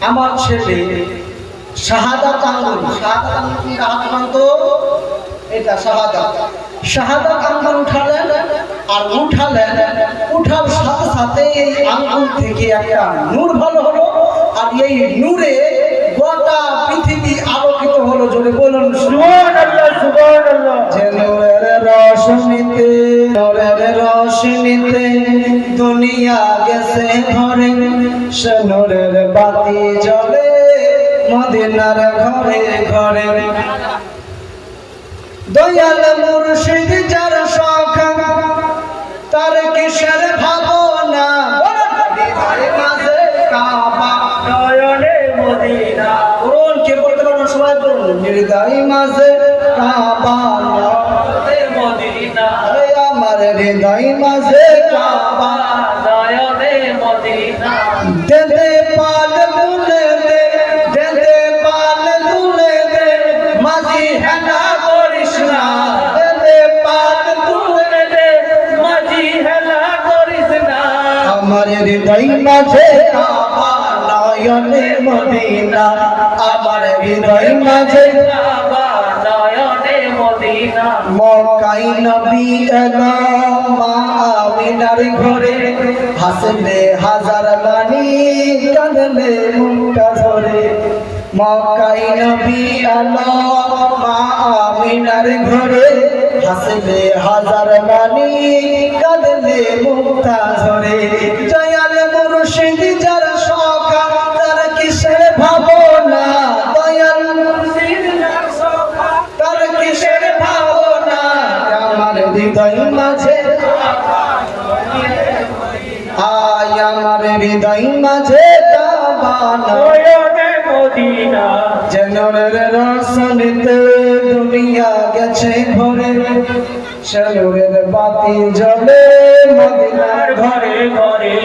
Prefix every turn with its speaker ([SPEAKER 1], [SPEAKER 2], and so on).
[SPEAKER 1] আমার ছেলে শাহাদাত আঙ্গুল, শাহাদাত আঙ্গুল কোনটা হাত মানতো? এটা শাহাদাত। শাহাদাত আঙ্গুল উঠালেন, আর উঠার সাথে সাথে এই আঙ্গুল থেকে একটা নূর ভালো হলো, আর এই নূরে গোটা পৃথিবী আলোকিত হলো। জোরে বলুন সুবহানাল্লাহ, সুবহানাল্লাহ। যে নূরের রোশনীতে দুনিয়া গেছে ভরে, সে নূরের বাতি জ্বলে মদিনার ঘরে ঘরে। দয়াল মুর্শিদ যার সখা, তার কিসের ভাবনা, হৃদয় মাঝে কাবা নয়নে মদিনা। কোরআন কে পড়তে পারবেন সবাই বলুন, হৃদয় মাঝে কাবা নয়নে মদিনা। আমার হৃদয় মাঝে কাবা নয়নে মদিনা। দেদে পাল দুলে দে, দেদে পাল দুলে দে, মাঝি হেলা করিস না। দেদে পাল দুলে দে, মাঝি হেলা করিস না। আমার হৃদয় মাঝে কাবা নয়নে মদিনা। আমার হৃদয় মাঝে কাবা নয়নে মদিনা। মক্কায় নবী এলো মা আমিনার ঘরে, হাসলে হাজার বাণী কাঁদলে মুক্তা ধরে। মক্কায় নবী এলো মা আমিনার ঘরে, হাসলে হাজার বাণী কাঁদলে মুক্তা ধরে। দয়াল মুর্শিদ যার সখা, তার কিসের ভাবনা। দয়াল মুর্শিদ যার সখা, তার কিসের ভাবনা। আমার হৃদয় মাঝে আয়, আমার হৃদয় মাঝে কাবা নয়নে মদিনা। যে নূরের রোশনীতে দুনিয়া গেছে ভরে, সে নূরের বাতি জ্বলে মদিনার ঘরে ঘরে।